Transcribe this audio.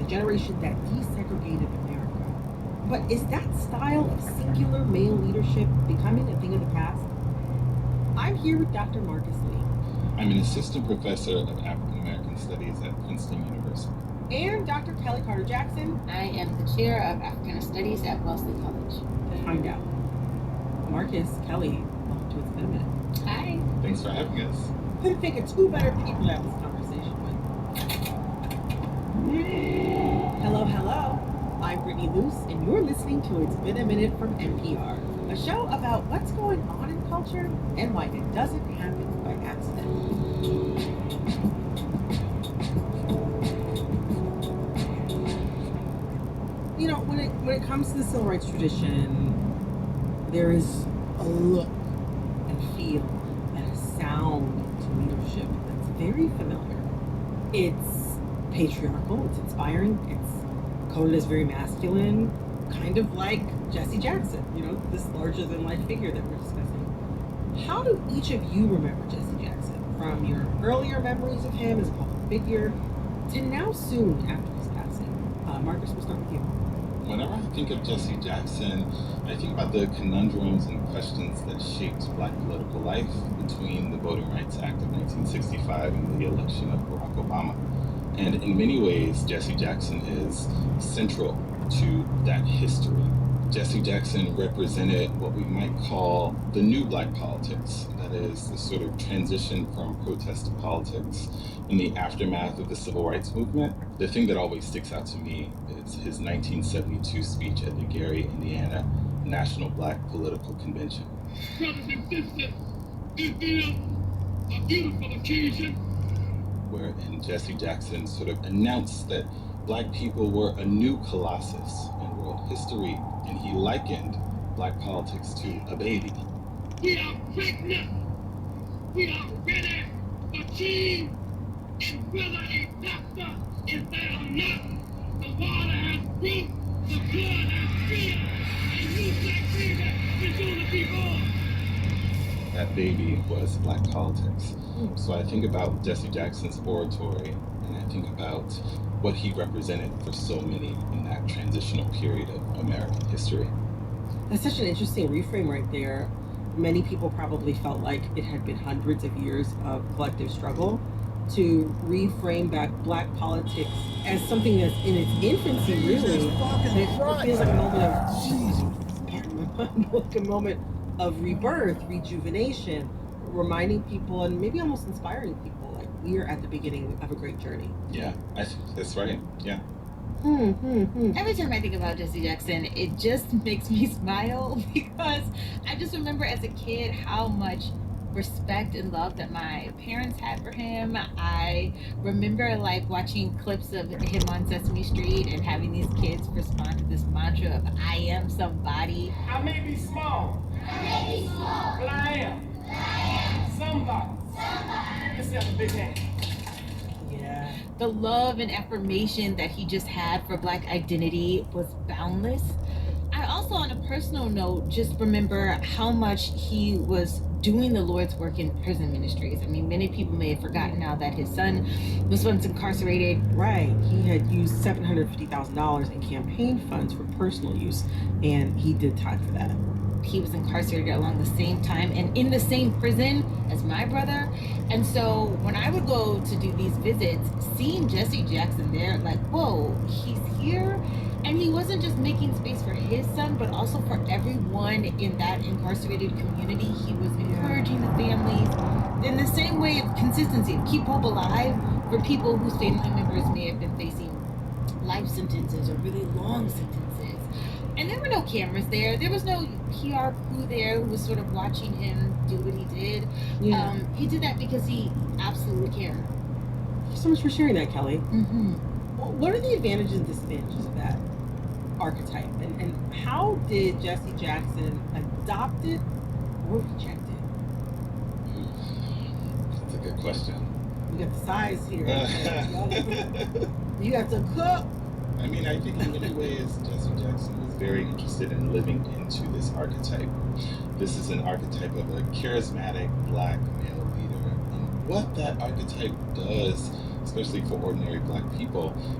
the generation that desegregated America. But is that style of singular male leadership becoming a thing of the past? I'm here with Dr. Marcus Lee. I'm an assistant professor of African American Studies at Princeton University. And Dr. Kelly Carter Jackson. I am the chair of Africana Studies at Wellesley College. To find out. Marcus, Kelly, welcome to It's Been a Minute. Hi. Thanks for having us. Couldn't think of two better people to have this conversation with. Hello, hello. I'm Brittany Luce, and you're listening to It's Been a Minute from NPR, a show about what's going on in culture and why it doesn't happen by accident. You know, when it comes to the civil rights tradition, there is a look and feel and a sound to leadership that's very familiar. It's patriarchal, it's inspiring, it's coded as very masculine, kind of like Jesse Jackson, you know, this larger than life figure that we're discussing. How do each of you remember Jesse Jackson? From your earlier memories of him as a public figure to now soon after his passing? Marcus, we'll start with you. Whenever I think of Jesse Jackson, I think about the conundrums and questions that shaped Black political life between the Voting Rights Act of 1965 and the election of Barack Obama. And in many ways, Jesse Jackson is central to that history. Jesse Jackson represented what we might call the new Black politics. That is, the sort of transition from protest to politics in the aftermath of the Civil Rights Movement. The thing that always sticks out to me is his 1972 speech at the Gary, Indiana National Black Political Convention. Brothers and sisters, this is a beautiful occasion. Wherein Jesse Jackson sort of announced that Black people were a new colossus in world history, and he likened Black politics to a baby. We are pregnant. We are ready for change. And whether a doctor is there or not, the water has broke, the blood has spilled, and you Black baby is going to be born. That baby was Black politics. So I think about Jesse Jackson's oratory, and I think about what he represented for so many in that transitional period of American history. That's such an interesting reframe right there. Many people probably felt like it had been hundreds of years of collective struggle to reframe back Black politics as something that's in its infancy, really. And it feels like a moment of, like a moment of rebirth, rejuvenation, reminding people and maybe almost inspiring people like we are at the beginning of a great journey. Yeah, I think that's right. Yeah. Every time I think about Jesse Jackson, it just makes me smile because I just remember as a kid how much respect and love that my parents had for him. I remember like watching clips of him on Sesame Street and having these kids respond to this mantra of I am somebody. I may be small, but I am somebody. Let's have a big hand. Yeah. The love and affirmation that he just had for Black identity was boundless. I also, on a personal note, just remember how much he was doing the Lord's work in prison ministries. I mean, many people may have forgotten now that his son was once incarcerated. Right. He had used $750,000 in campaign funds for personal use, and he did time for that. He was incarcerated along the same time and in the same prison as my brother. And so when I would go to do these visits, seeing Jesse Jackson there, like, whoa, he's here. And he wasn't just making space for his son, but also for everyone in that incarcerated community. He was encouraging the families in the same way of consistency, keep hope alive for people whose family members may have been facing life sentences or really long sentences. And there were no cameras there. There was no PR crew there who was sort of watching him do what he did. Yeah. He did that because he absolutely cared. Thank you so much for sharing that, Kelly. Mm-hmm. What are the advantages and disadvantages of that archetype? And how did Jesse Jackson adopt it or reject it? That's a good question. We got the size here. You have to cook. I mean, I think in many ways, Jesse Jackson was very interested in living into this archetype. This is an archetype of a charismatic Black male leader. And what that archetype does, especially for ordinary Black people,